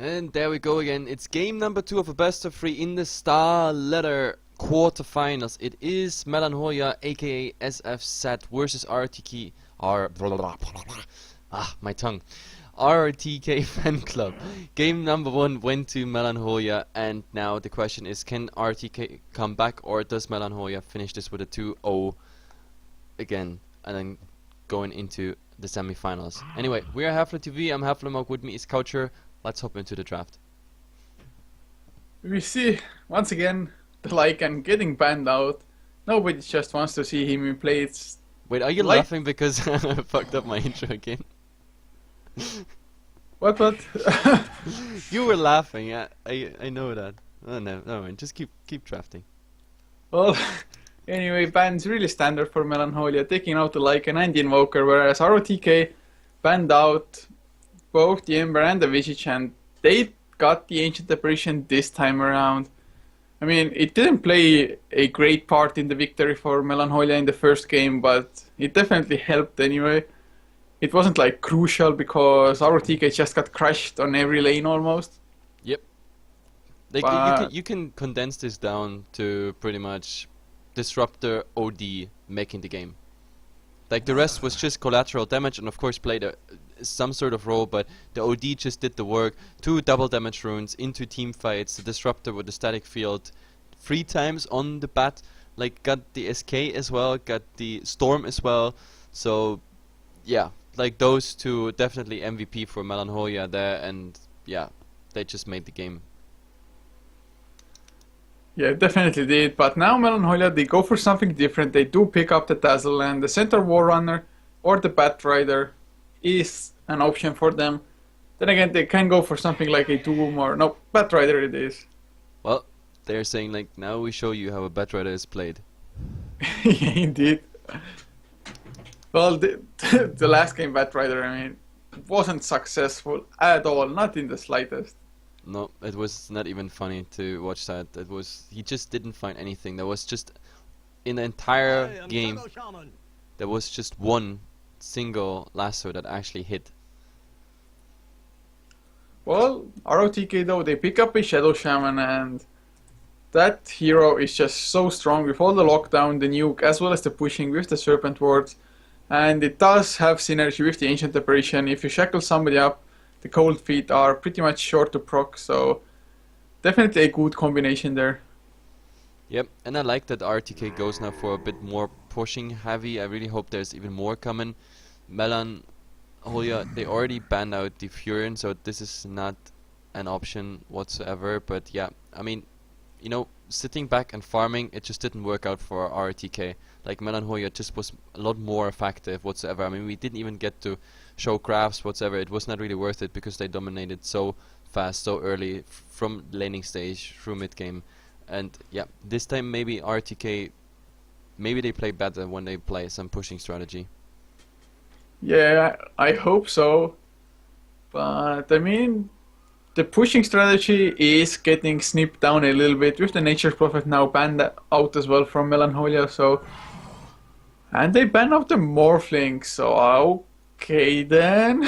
And there we go again. It's game number 2 of a best of 3 in the Starladder quarterfinals. It is Melancholia, aka SFZ, versus RTK. My tongue. RTK Fan Club. Game number 1 went to Melancholia, and now the question is, can RTK come back, or does Melancholia finish this with a 2-0 again, and then going into the semi-finals? Anyway, we are Heflatv. I'm Heflatv. With me is Coucher. Let's hop into the draft. We see once again the Lycan getting banned out. Nobody just wants to see him play. It's Wait, are you laughing because I fucked up my intro again? What? You were laughing. I know that. Oh no, no man, just keep drafting. Well, anyway, bans really standard for Melancholia, taking out the Lycan and the Invoker, whereas ROTK banned out both the Ember and the Visage, and they got the Ancient Apparition this time around. I mean, it didn't play a great part in the victory for Melancholia in the first game, but it definitely helped anyway. It wasn't like crucial because ROTK just got crushed on every lane almost. Yep. Like you can condense this down to pretty much Disruptor OD making the game. Like the rest was just collateral damage, and of course played some sort of role, but the OD just did the work. 2 double damage runes into team fights. The Disruptor with the static field 3 times on the bat, like got the SK as well, got the Storm as well. So yeah, like those 2 definitely MVP for Melancholia there, and yeah, they just made the game. Yeah, definitely did. But now Melancholia, they go for something different. They do pick up the Dazzle, and the Centaur Warrunner or the Batrider is an option for them. Then again, they can go for something like a Doom or... No, Batrider it is. Well, they're saying like, now we show you how a Batrider is played. Yeah, indeed. Well, the last game Batrider, I mean, wasn't successful at all, not in the slightest. No, it was not even funny to watch that. He just didn't find anything. There was just, in the entire game, there was just one single lasso that actually hit. Well, ROTK though, they pick up a Shadow Shaman, and that hero is just so strong with all the lockdown, the nuke, as well as the pushing with the Serpent Wards. And it does have synergy with the Ancient Apparition. If you shackle somebody up, the Cold Feet are pretty much short to proc, so definitely a good combination there. Yep, and I like that RTK goes now for a bit more pushing heavy. I really hope there's even more coming. Melancholia, they already banned out the Furion, so this is not an option whatsoever. But yeah, I mean, you know, sitting back and farming, it just didn't work out for RTK. Like Melancholia just was a lot more effective whatsoever. I mean, we didn't even get to show crafts whatsoever. It was not really worth it because they dominated so fast, so early from laning stage through mid game. And yeah, this time maybe RTK, maybe they play better when they play some pushing strategy. Yeah, I hope so. But I mean, the pushing strategy is getting snipped down a little bit with the Nature's Prophet now banned out as well from Melancholia. So, and they ban out the Morphling. So okay then.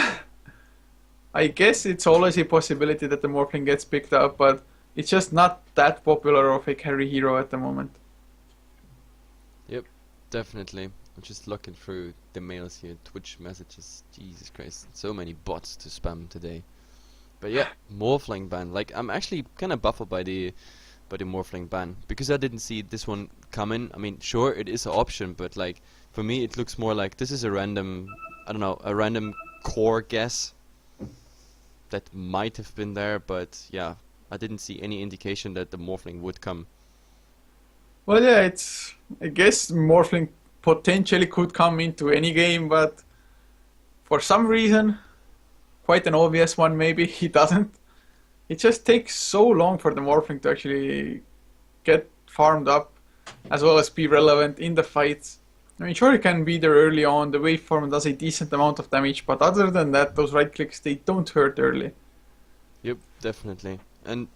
I guess it's always a possibility that the Morphling gets picked up, but it's just not that popular of a carry hero at the moment. Yep, definitely. I'm just looking through the mails here, Twitch messages. Jesus Christ, so many bots to spam today. But yeah, Morphling ban. Like, I'm actually kind of baffled by the Morphling ban, because I didn't see this one coming. I mean, sure, it is an option, but like for me, it looks more like this is a random, I don't know, a random core guess that might have been there. But yeah, I didn't see any indication that the Morphling would come. Well, yeah, I guess Morphling potentially could come into any game, but for some reason, quite an obvious one maybe, he doesn't. It just takes so long for the Morphling to actually get farmed up, as well as be relevant in the fights. I mean, sure, it can be there early on, the waveform does a decent amount of damage, but other than that, those right clicks, they don't hurt early. Yep, definitely. And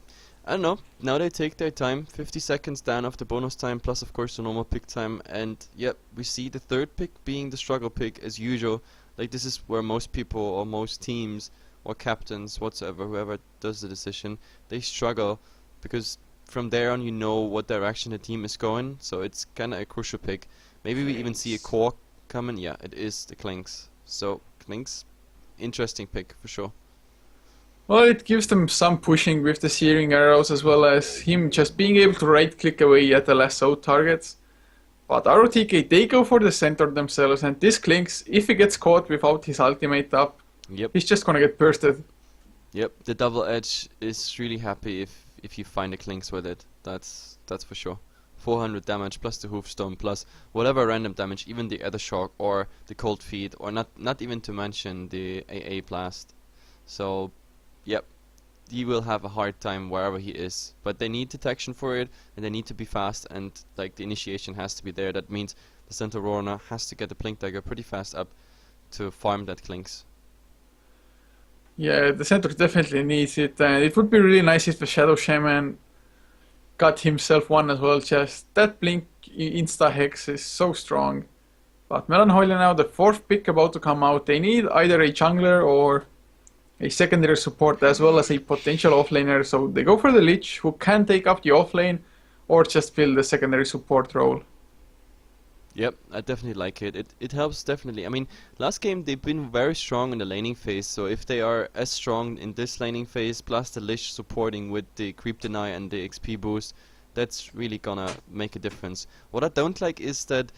I don't know, now they take their time, 50 seconds down of the bonus time, plus of course the normal pick time, and yep, we see the third pick being the struggle pick as usual. Like, this is where most people or most teams or captains whatsoever, whoever does the decision, they struggle because from there on you know what direction the team is going, so it's kinda a crucial pick. Maybe we even see a core coming. Yeah, it is the Clinks. So Clinks, interesting pick for sure. Well, it gives them some pushing with the searing arrows as well as him just being able to right click away at the lasso targets. But ROTK, they go for the center themselves, and this Clinks, if he gets caught without his ultimate up, Yep. he's just gonna get bursted. Yep. The double edge is really happy if you find the Clinks with it. That's for sure. 400 damage plus the Hoofstone plus whatever random damage, even the Ether Shock or the Cold Feet, or not even to mention the AA Blast. So, yep, he will have a hard time wherever he is. But they need detection for it, and they need to be fast, and like the initiation has to be there. That means the Centaurona has to get the Blink Dagger pretty fast up to farm that Clinks. Yeah, the center definitely needs it, and it would be really nice if the Shadow Shaman got himself one as well. Just that Blink Insta Hex is so strong. But Melancholia now, the fourth pick about to come out, they need either a jungler or a secondary support as well as a potential offlaner, so they go for the Lich, who can take up the offlane or just fill the secondary support role. Yep, I definitely like it. It helps definitely. I mean, last game they've been very strong in the laning phase, so if they are as strong in this laning phase, plus the Lich supporting with the creep deny and the XP boost, that's really gonna make a difference. What I don't like is that,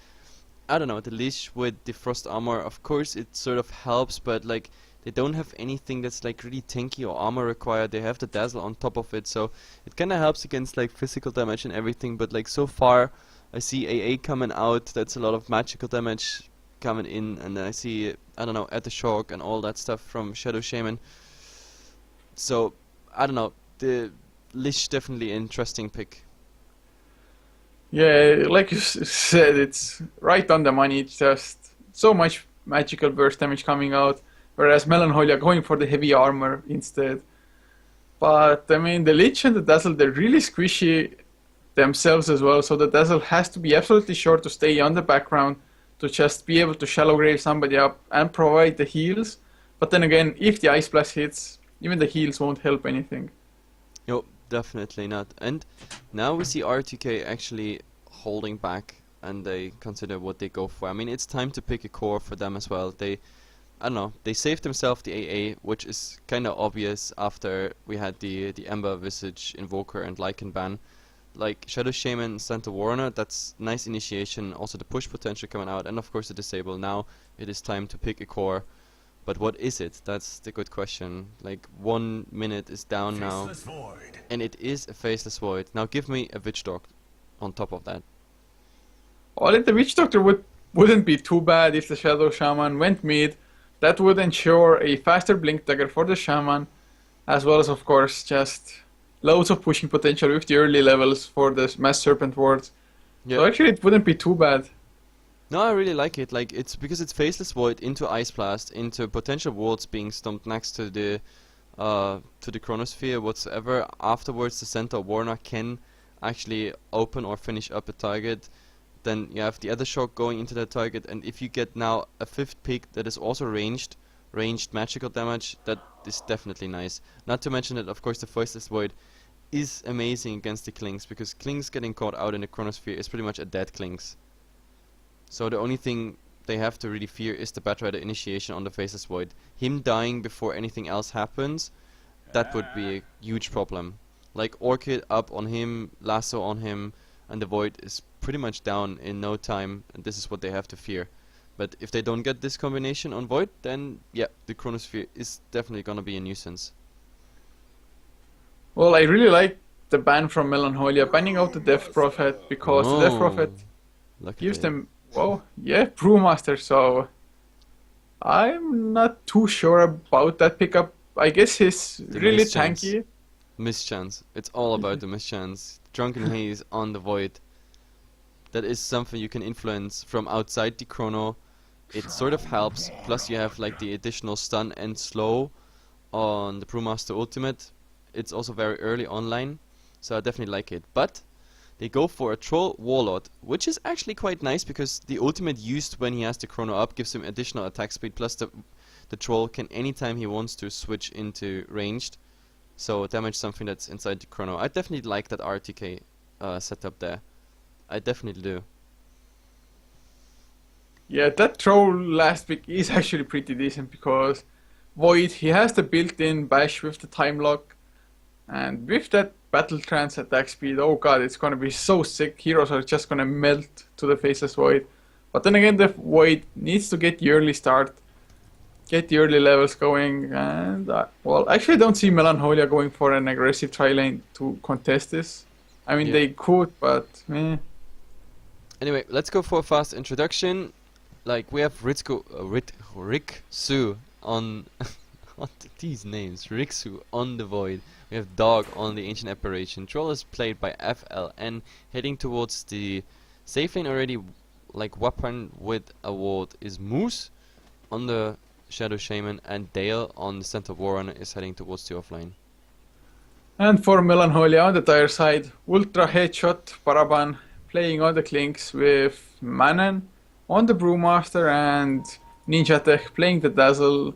I don't know, the Lich with the frost armor, of course it sort of helps, but like they don't have anything that's like really tanky or armor required. They have the dazzle on top of it, so it kinda helps against like physical damage and everything, but like so far I see AA coming out, that's a lot of magical damage coming in, and I see, I don't know, Ether Shock and all that stuff from Shadow Shaman. So, I don't know, the Lich definitely an interesting pick. Yeah, like you said, it's right on the money. It's just so much magical burst damage coming out, whereas Melancholia going for the heavy armor instead. But I mean, the Lich and the Dazzle, they're really squishy themselves as well, so the Dazzle has to be absolutely sure to stay on the background to just be able to shallow grave somebody up and provide the heals. But then again, if the Ice Blast hits, even the heals won't help anything. No, definitely not. And now we see RTK actually holding back, and they consider what they go for. I mean, it's time to pick a core for them as well. They, I don't know, they saved themselves the AA, which is kind of obvious after we had the Ember Visage Invoker and Lycan ban. Like Shadow Shaman, Santa Warner, that's nice initiation, also the push potential coming out, and of course the disable. Now it is time to pick a core, but what is it? That's the good question. Like 1 minute is down now, and it is a Faceless Void. Now give me a Witch Doctor on top of that. Well, the Witch Doctor wouldn't be too bad if the Shadow Shaman went mid. That would ensure a faster Blink Dagger for the Shaman, as well as of course just loads of pushing potential with the early levels for the Mass Serpent wards. Yeah. So actually it wouldn't be too bad. No, I really like it. Like it's because it's Faceless Void into Ice Blast, into potential wards being stumped next to the Chronosphere whatsoever. Afterwards the Centaur Warner can actually open or finish up a target. Then you have the Ether Shock going into the target, and if you get now a fifth pick that is also ranged magical damage, that is definitely nice. Not to mention that of course the Faceless Void is amazing against the Clinks, because Clinks getting caught out in the Chronosphere is pretty much a dead Clinks. So the only thing they have to really fear is the Batrider initiation on the Faceless Void. Him dying before anything else happens, that would be a huge problem. Like Orchid up on him, Lasso on him, and the Void is pretty much down in no time, and this is what they have to fear. But if they don't get this combination on Void, then yeah, the Chronosphere is definitely gonna be a nuisance. Well, I really like the ban from Melancholia, banning out the Death Prophet, because the Death Prophet gives them, well, yeah, Brewmaster, so I'm not too sure about that pickup. I guess he's really tanky. Mischance. It's all about the mischance. Drunken Haze on the Void. That is something you can influence from outside the Chrono. It sort of helps, plus you have like the additional stun and slow on the Brewmaster ultimate. It's also very early online, so I definitely like it. But they go for a Troll Warlord, which is actually quite nice because the ultimate used when he has the Chrono up gives him additional attack speed, plus the the troll can anytime he wants to switch into ranged, so damage something that's inside the chrono. I definitely like that RTK setup there. I definitely do. Yeah, that troll last pick is actually pretty decent because Void, he has the built-in bash with the time lock, and with that battle trance attack speed, oh god, it's gonna be so sick. Heroes are just gonna melt to the faceless Void. But then again, the Void needs to get the early start, get the early levels going, and well, actually I don't see Melancholia going for an aggressive tri lane to contest this. I mean, they could, but meh. Anyway, let's go for a fast introduction. Like, we have Riksu on... what these names? Riksu on the Void. We have Dog on the Ancient Apparition. Troll is played by FLN, heading towards the safe lane already. Like, weapon with a ward is Moose on the Shadow Shaman, and Dale on the Center Warrunner is heading towards the offline. And for Melancholia on the dire side, Ultra Headshot Paraban playing on the Clinks with Manan on the Brewmaster and Ninja Tech playing the Dazzle.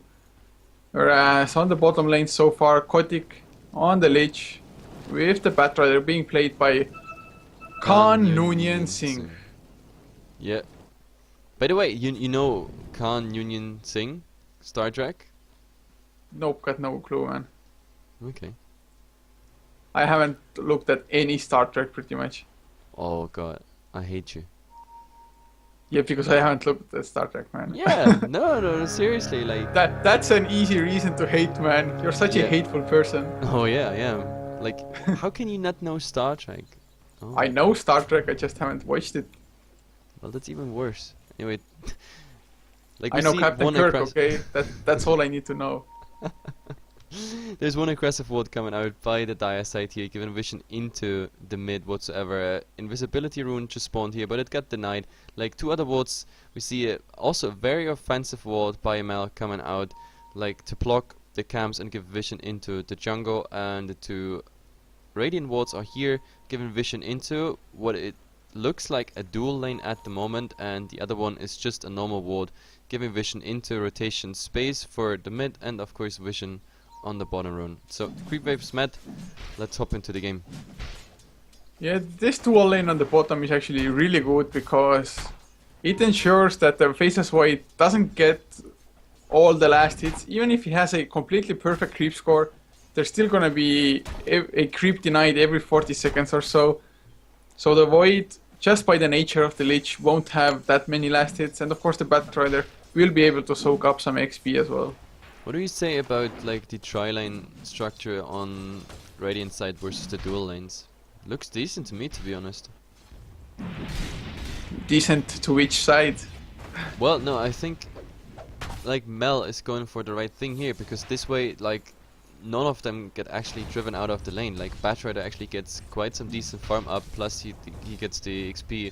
Whereas on the bottom lane so far, Kotick on the Lich with the Batrider being played by Khan Noonien Singh. Yeah. By the way, you know Khan Noonien Singh? Star Trek? Nope, got no clue, man. Okay. I haven't looked at any Star Trek pretty much. Oh god, I hate you. Yeah, because I haven't looked at Star Trek, man. Yeah, no, seriously, like... That's an easy reason to hate, man. You're such a hateful person. Oh yeah, yeah. Like, how can you not know Star Trek? Oh. I know Star Trek, I just haven't watched it. Well, that's even worse. Anyway, like I know Captain Kirk, okay? That's all I need to know. There's one aggressive ward coming out by the dire side here, giving vision into the mid whatsoever. Invisibility rune just spawned here, but it got denied. Like, two other wards, we see also a very offensive ward by MEL coming out, like to block the camps and give vision into the jungle, and the two Radiant wards are here, giving vision into what it looks like a dual lane at the moment, and the other one is just a normal ward, giving vision into rotation space for the mid, and of course vision on the bottom rune. So, creep waves met, let's hop into the game. Yeah, this dual lane on the bottom is actually really good because it ensures that the faceless Void doesn't get all the last hits. Even if he has a completely perfect creep score, there's still gonna be a creep denied every 40 seconds or so. So the Void, just by the nature of the Lich, won't have that many last hits, and of course the Batrider will be able to soak up some XP as well. What do you say about like the tri-lane structure on Radiant side versus the dual lanes? Looks decent to me, to be honest. Decent to which side? Well, no, I think like MEL is going for the right thing here, because this way, like, none of them get actually driven out of the lane. Like, Batrider actually gets quite some decent farm up, plus he gets the XP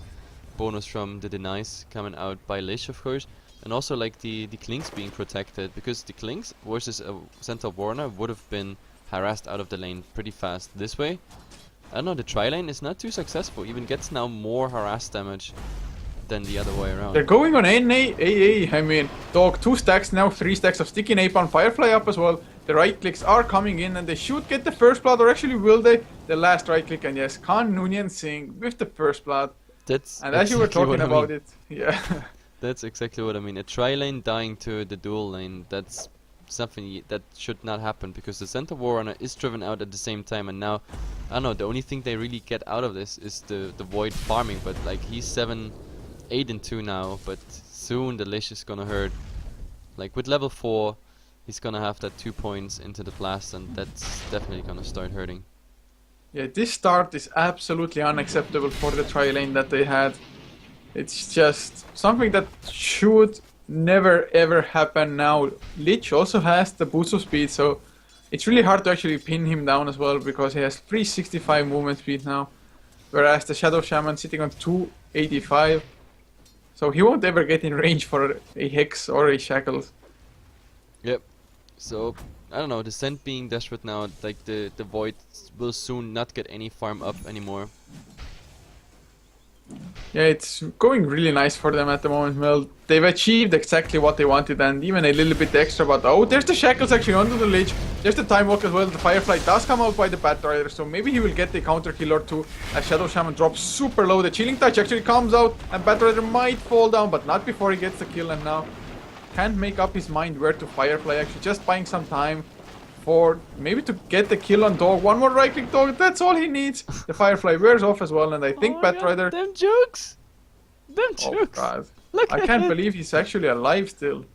bonus from the denies coming out by Lich, of course. And also like the Clinks being protected, because the Clinks versus a Centaur Warner would have been harassed out of the lane pretty fast. This way, I don't know, the tri-lane is not too successful, even gets now more harass damage than the other way around. They're going on AA, I mean, Dog 2 stacks now, 3 stacks of Sticky Napalm, Firefly up as well. The right clicks are coming in and they should get the first blood, or actually will they? The last right click, and yes, Khan Noonien Singh with the first blood. That's and as you were talking about it, yeah. That's exactly what I mean. A tri-lane dying to the dual lane, that's something that should not happen, because the Center Warrunner is driven out at the same time, and now, I don't know, the only thing they really get out of this is the Void farming, but like, he's 7, 8 and 2 now, but soon the Lich is gonna hurt. Like, with level 4, he's gonna have that 2 points into the blast, and that's definitely gonna start hurting. Yeah, this start is absolutely unacceptable for the tri-lane that they had. It's just something that should never ever happen now. Lich also has the boost of speed, so it's really hard to actually pin him down as well, because he has 365 movement speed now, whereas the Shadow Shaman sitting on 285. So he won't ever get in range for a Hex or a Shackles. Yep. So, I don't know, the Scent being desperate now, like the Void will soon not get any farm up anymore. Yeah, it's going really nice for them at the moment, Mel. They've achieved exactly what they wanted and even a little bit extra, but oh, there's the Shackles actually onto the Lich. There's the Time Walk as well. The Firefly does come out by the Batrider, so maybe he will get the counter kill or two as Shadow Shaman drops super low. The Chilling Touch actually comes out and Batrider might fall down, but not before he gets the kill, and now can't make up his mind where to Firefly, actually just buying some time for maybe to get the kill on Dog. One more right click Dog, that's all he needs. The Firefly wears off as well, and I think Batrider... Them jukes! Them Oh jukes! god. Look I at can't it. believe he's actually alive still.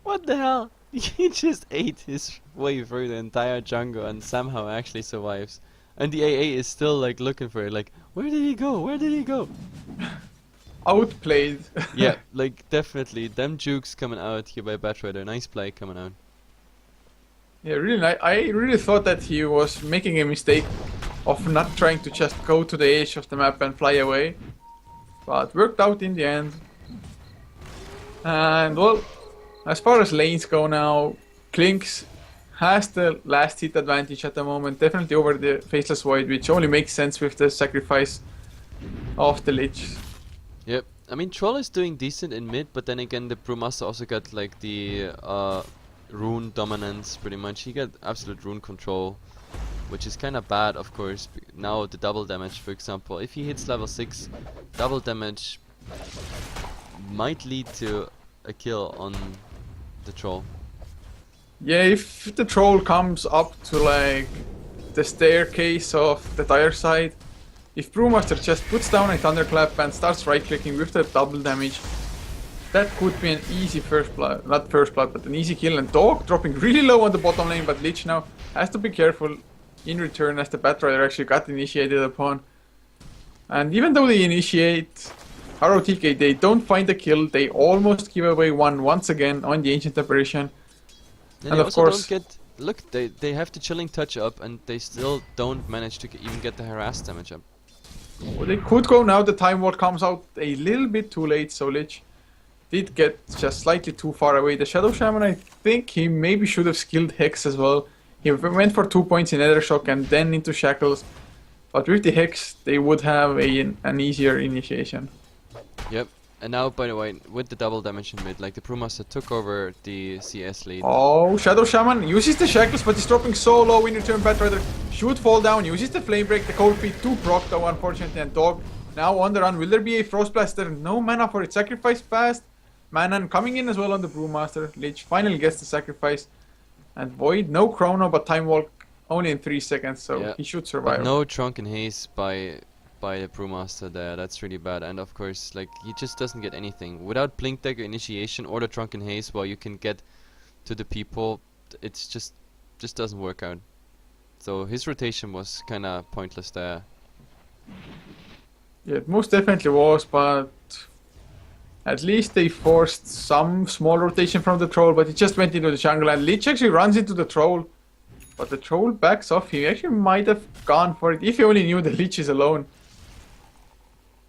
What the hell? He just ate his way through the entire jungle and somehow actually survives. And the AA is still like looking for it, like, where did he go? Where did he go? Outplayed. Yeah, like definitely. Them jukes coming out here by Batrider. Nice play coming out. Yeah, really nice. I really thought that he was making a mistake of not trying to just go to the edge of the map and fly away. But worked out in the end. And well, as far as lanes go now, Klinks has the last hit advantage at the moment, definitely over the Faceless Void, which only makes sense with the sacrifice of the Lich. Yep. I mean, Troll is doing decent in mid, but then again, the Brewmaster also got like the rune dominance pretty much. He got absolute rune control, which is kind of bad, of course. Now the double damage, for example, if he hits level 6, double damage might lead to a kill on the Troll. Yeah, if the Troll comes up to like the staircase of the dire side, if Brewmaster just puts down a Thunderclap and starts right clicking with the double damage, that could be an easy first blood, not first blood, but an easy kill. And Dog dropping really low on the bottom lane, but Lich now has to be careful in return as the Batrider actually got initiated upon. And even though they initiate Rotk, they don't find the kill, they almost give away one once again on the Ancient Apparition. And And they of also course- don't get... Look, they have the Chilling Touch up and they still don't manage to even get the Harass damage up. Well, they could go now, the Time Ward comes out a little bit too late, so Lich did get just slightly too far away. The Shadow Shaman, I think he maybe should have skilled Hex as well. He went for 2 points in Nether Shock and then into Shackles. But with the Hex, they would have an easier initiation. Yep. And now, by the way, with the double damage in mid, like the Brewmaster took over the CS lead. Oh, Shadow Shaman uses the Shackles, but he's dropping so low in return. Batrider should fall down, uses the Flame Break, the Cold Feet to proc though, unfortunately, and Dog now on the run. Will there be a Frost Blaster? No mana for it. Sacrifice fast. Manan coming in as well on the Brewmaster. Lich finally gets the sacrifice. And Void, no Chrono, but Time Walk only in 3 seconds, so Yeah. he should But survive. no Drunken Haze by the Brewmaster there. That's really bad. And of course, like, he just doesn't get anything. Without Blink Dagger initiation or the Drunken Haze, while you can get to the people, it's just doesn't work out. So his rotation was kind of pointless there. Yeah, it most definitely was, but at least they forced some small rotation from the Troll, but he just went into the jungle, and Lich actually runs into the Troll. But the Troll backs off. He actually might have gone for it if he only knew the Lich is alone.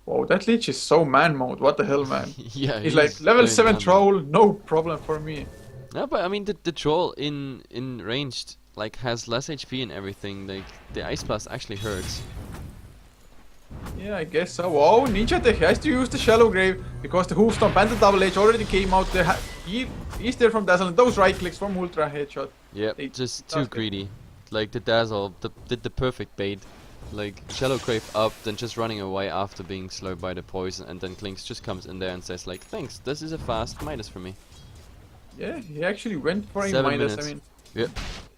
Whoa, that Lich is so man mode. What the hell, man? Yeah, He's like, level very 7 man-made. Troll, no problem for me. No, but I mean the Troll in ranged like has less HP and everything. Like the Ice Blast actually hurts. Yeah, I guess so. Whoa, Ninja Tech has to use the Shallow Grave because the Hoof Stomp and the Double Edge already came out. He's there from Dazzle, and those right clicks from Ultra Headshot. Yep, They just does too get- greedy. Like the Dazzle did the perfect bait. Like Shallow Grave up, then just running away after being slowed by the poison, and then Klinks just comes in there and says like, thanks, this is a fast Midas for me. Yeah, he actually went for a 7 Midas. minutes. I mean, Yep.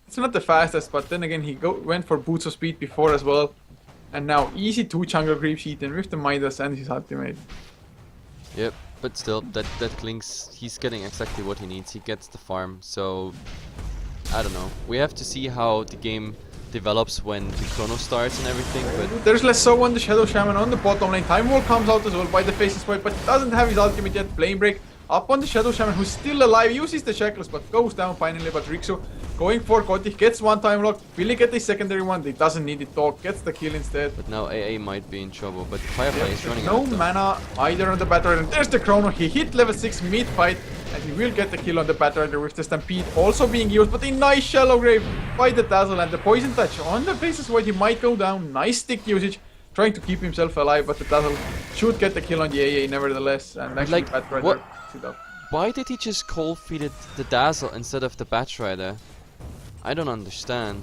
it's not the fastest, but then again, he went for Boots of Speed before as well. And now easy 2 jungle creeps eaten with the Midas and his ultimate. Yep, but still, that Klinks, he's getting exactly what he needs. He gets the farm, so I don't know. We have to see how the game develops when the chrono starts and everything, but There's less so on the Shadow Shaman on the bottom lane. Time Wall comes out as well by the Faceless Void, but doesn't have his ultimate yet. Flame Break up on the Shadow Shaman, who's still alive, uses the Shackles, but goes down finally. But Rixo going for Kotick, gets one time lock. Will he get the secondary one? He doesn't need it. Dog gets the kill instead. but now AA might be in trouble. But Firefly is running No out though. mana either on the Batrider. And there's the Chrono. He hit level 6 mid-fight, and he will get the kill on the Batrider with the Stampede also being used. But a nice Shallow Grave by the Dazzle and the Poison Touch on the Faceless Void. He might go down. Nice stick usage. trying to keep himself alive, but the Dazzle should get the kill on the AA nevertheless, and actually like, Batrider what? picks it up. Why did he just cold feed it the Dazzle instead of the Batrider? I don't understand.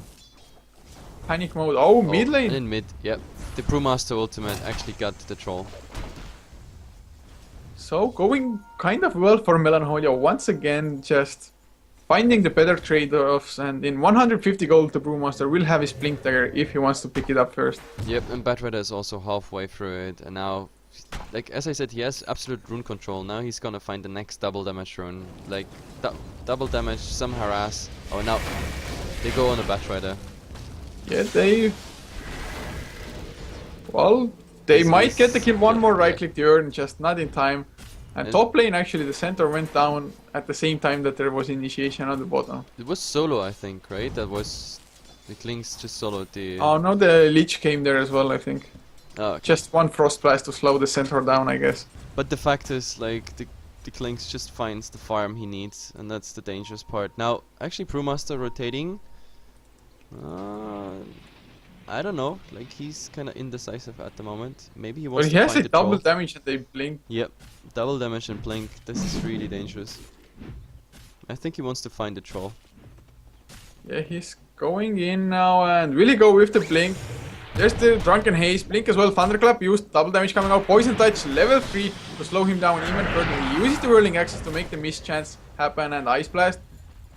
Panic mode. Oh, mid And lane. in mid, yep. The Brewmaster ultimate actually got the troll. So going kind of well for Melancholia once again, just finding the better trade-offs, and in 150 gold the Brewmaster will have his Blink Dagger if he wants to pick it up first. Yep, and Batrider is also halfway through it, and now, like as I said, he has absolute rune control. Now he's gonna find the next double damage rune, like double damage, some harass. Oh, now they go on the Batrider. Yeah, they... Well, they This might is- get the kill, one more right-click the Urn, just not in time. And And- top lane, actually, the center went down at the same time that there was initiation on the bottom. It was solo, I think, right? That was the Klings just soloed the. Oh no, the Leech came there as well, I think. Oh, okay. Just one Frost Blast to slow the center down, I guess. But the fact is, like, the Klings just finds the farm he needs, and that's the dangerous part. Now, actually, Brewmaster rotating. I don't know. Like, he's kind of indecisive at the moment. Maybe he But wants he to has find a the double troll. damage and they blink. Yep, double damage and blink. This is really dangerous. I think he wants to find the troll. Yeah, he's going in now and will he go with the blink? There's the Drunken Haze, blink as well, Thunderclap used, double damage coming out, Poison Touch level 3 to slow him down even further. He uses the Whirling Axis to make the mischance happen, and Ice Blast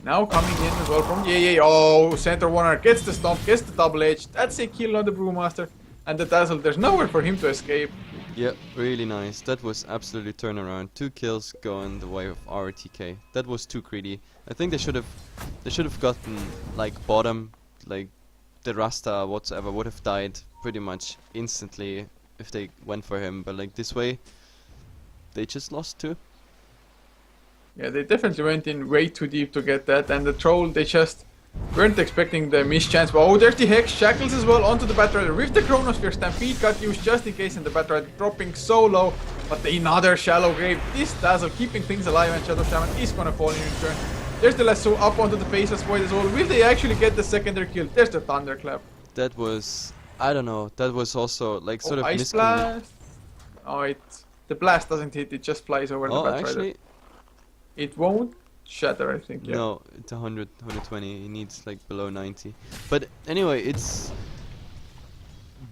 now coming in as well from the AA. Oh, Center Warner gets the stomp, gets the double edge. That's a kill on the Brewmaster. And the Dazzle, there's nowhere for him to escape. Yep, really nice. That was absolutely turnaround. 2 kills going the way of RTK. That was too greedy. I think they should have gotten like bottom, like the Rasta whatsoever would have died pretty much instantly if they went for him. But like this way, they just lost 2. Yeah, they definitely went in way too deep to get that. And the Troll, they just weren't expecting the mischance. But oh, there's the Hex, Shackles as well onto the Batrider with the Chronosphere. Stampede got used just in case, and the Batrider dropping so low. But another shallow grave. This Dazzle keeping things alive, and Shadow Shaman is gonna fall in return. There's the lasso up onto the Faceless Void as well. Will they actually get the secondary kill? There's the Thunderclap. That was, I don't know. That was also like sort of Ice Blast. Oh, the blast doesn't hit, it just flies over the Oh, Batrider. actually, It won't shatter, I think. Yeah. no, it's 100, 120. He needs like below 90. But anyway, it's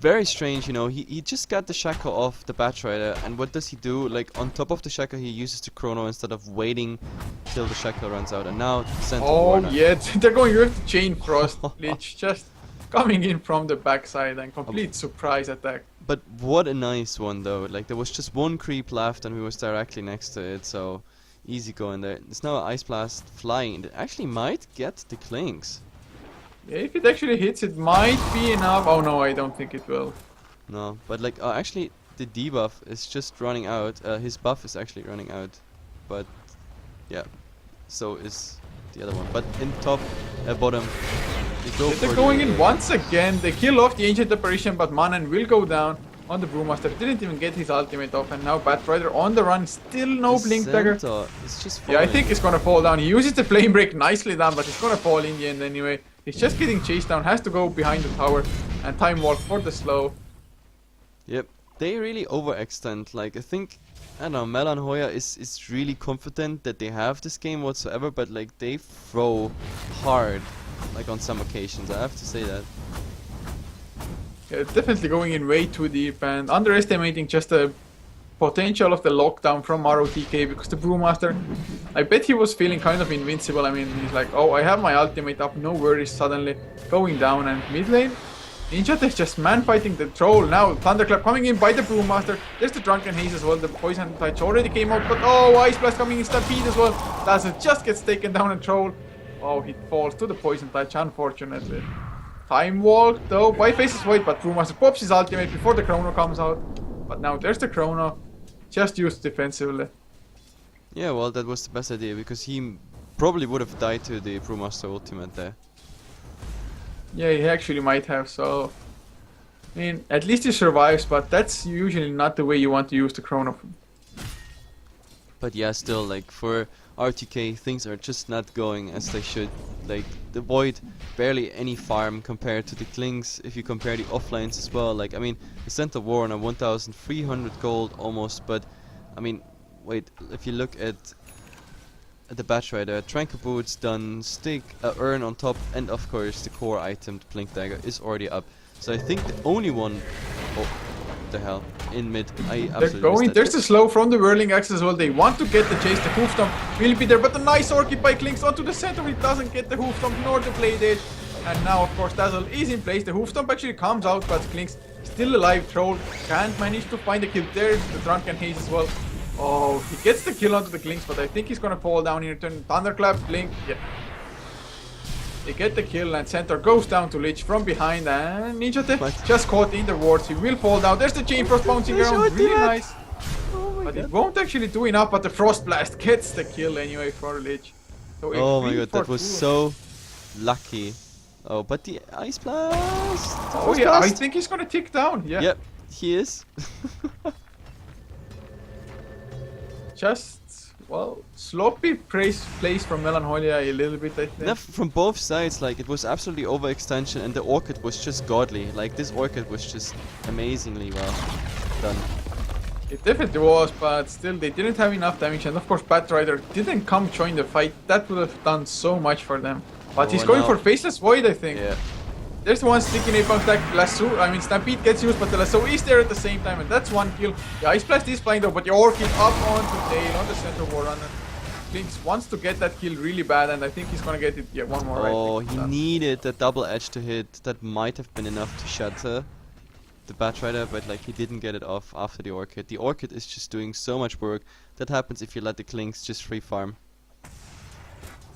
very strange, you know. He just got the shackle off the Batrider, and what does he do? Like on top of the shackle, he uses the chrono instead of waiting till the shackle runs out. And now Center Oh Warner. yeah, they're going with the Chain Frost. Lich just coming in from the backside and complete surprise attack. But what a nice one though. Like there was just one creep left, and we was directly next to it, so easy going there. It's now Ice Blast flying. It actually might get the Klings. Yeah, if it actually hits, it might be enough. Oh no, I don't think it will. No, but like actually the debuff is just running out. His buff is actually running out, but yeah, so is the other one. But in top, bottom, they go for They're going the, in once again. They kill off the Ancient Apparition, but Manan will go down on the Brewmaster. Didn't even get his ultimate off, and now Batrider on the run. Still no the Blink Dagger. center is just Yeah, I falling. think it's gonna fall down. He uses the Flame Break nicely down, but it's gonna fall in the end anyway. He's just getting chased down, has to go behind the tower, and Time Walk for the slow. Yep, they really overextend. Like I think, I don't know, Melancholia is really confident that they have this game whatsoever, but like they throw hard, like on some occasions. I have to say that. Yeah, definitely going in way too deep and underestimating just the potential of the lockdown from ROTK, because the Brewmaster, I bet he was feeling kind of invincible. I mean, he's like, oh, I have my ultimate up, no worries, suddenly going down. And mid lane, Ninja is just man fighting the Troll. Now Thunderclap coming in by the Brewmaster. There's the Drunken Haze as well. The Poison Touch already came out, but oh, Ice Blast coming in, Stampede as well. Dazzle just gets taken down, and Troll, oh, he falls to the Poison Touch, unfortunately. Time Walk though by Faceless Void, but Brewmaster pops his ultimate before the Chrono comes out. But now there's the Chrono, just used defensively. Yeah, well, that was the best idea because he probably would have died to the Brewmaster ultimate there. Yeah, he actually might have, so... I mean, at least he survives, but that's usually not the way you want to use the Chrono. But yeah, still, like for RTK, things are just not going as they should. Like, the Void, barely any farm compared to the Klings, if you compare the offlanes as well. Like, I mean, the Center War on a 1,300 gold almost, but, I mean, wait, if you look at the Batch Rider, Tranquil Boots done, Stick, Urn on top, and of course the core item, the Blink Dagger, is already up. So I think the only one... Oh, what the hell? In mid, I absolutely They're going, there's the slow from the Whirling Axe as well. They want to get the chase, the hoof stomp will be there, but the nice Orchid by Clinks onto the center. He doesn't get the hoof stomp nor the blade edge. And now of course Dazzle is in place. The hoof stomp actually comes out, but Clinks still alive. Troll can't manage to find the kill. There's the Drunken Haze as well. Oh, he gets the kill onto the Clinks, but I think he's gonna fall down here. Thunderclap, Blink, yeah. They get the kill and Centaur goes down to Lich from behind, and Ninja just caught in the wards. He will fall down. There's the Chain Frost bouncing around, really nice. But it won't actually do enough, but the Frost Blast gets the kill anyway for Lich. So oh my god, that was so lucky. Oh, but the Ice Blast! Oh yeah, I think he's gonna tick down, yeah. Yep, he is. Just... well, sloppy plays from Melancholia a little bit, I think. Yeah, from both sides, like, it was absolutely overextension, and the Orchid was just godly. Like, this Orchid was just amazingly well done. It definitely was, but still, they didn't have enough damage, and of course, Bat Rider didn't come join the fight. That would have done so much for them. But he's going for Faceless Void, I think. Yeah. There's one sticky napalm stack, lasso, I mean Stampede gets used, but the lasso is there at the same time, and that's one kill. The Ice Blast is flying though, but the Orchid up onto Tail on the Center War Runner. Clinks wants to get that kill really bad, and I think he's gonna get it, yeah, one more. Oh, he needed that double edge to hit. That might have been enough to shatter the Bat Rider, but like he didn't get it off after the Orchid. The Orchid is just doing so much work. That happens if you let the Clinks just free farm.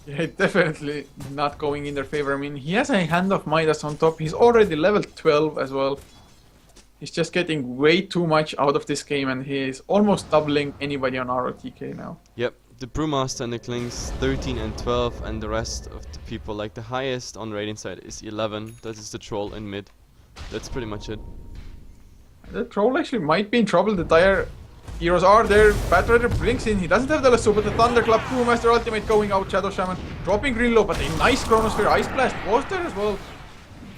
Yeah, definitely not going in their favor. I mean, he has a Hand of Midas on top. He's already level 12 as well. He's just getting way too much out of this game, and he is almost doubling anybody on ROTK now. Yep, the Brewmaster and the Clinks 13 and 12, and the rest of the people, like the highest on Radiant side is 11. That is the Troll in mid. That's pretty much it. The Troll actually might be in trouble. The dire heroes are there. Bat Rider blinks in. He doesn't have the lasso, but the Thunderclap, Brewmaster ultimate going out. Shadow Shaman dropping green low, but a nice Chronosphere. Ice Blast was there as well.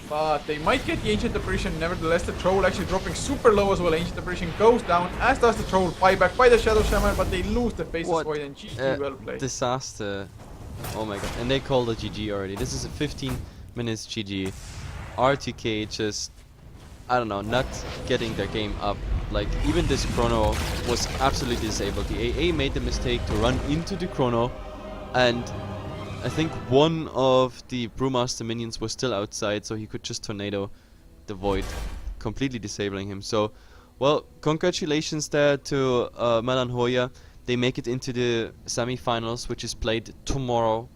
But they might get the Ancient Apparition. Nevertheless, the Troll actually dropping super low as well. Ancient Apparition goes down, as does the Troll. Buyback by the Shadow Shaman, but they lose the Faceless Void, and GG well played. Disaster. Oh my god. And they called it GG already. This is a 15 minutes GG. RTK just, I don't know, not getting their game up. Like, even this Chrono was absolutely disabled. The AA made the mistake to run into the Chrono, and I think one of the Brewmaster minions was still outside, so he could just tornado the Void, completely disabling him. So, well, congratulations there to Melancholia. They make it into the semi-finals, which is played tomorrow.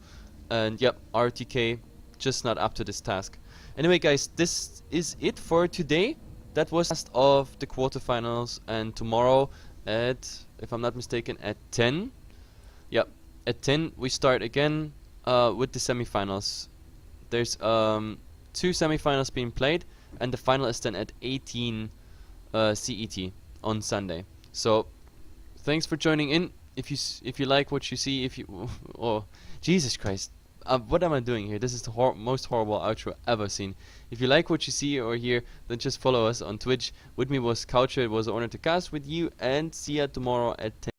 And yep, RTK just not up to this task. Anyway, guys, this is it for today. That was last of the quarterfinals, and tomorrow at, if I'm not mistaken, at 10. Yep, at 10 we start again with the semifinals. There's 2 semifinals being played, and the final is then at 18 CET on Sunday. So thanks for joining in. If you like what you see, oh Jesus Christ. What am I doing here? This is the most horrible outro ever seen. If you like what you see or hear, then just follow us on Twitch. With me was Coucher. It was an honor to cast with you, and see ya tomorrow at 10.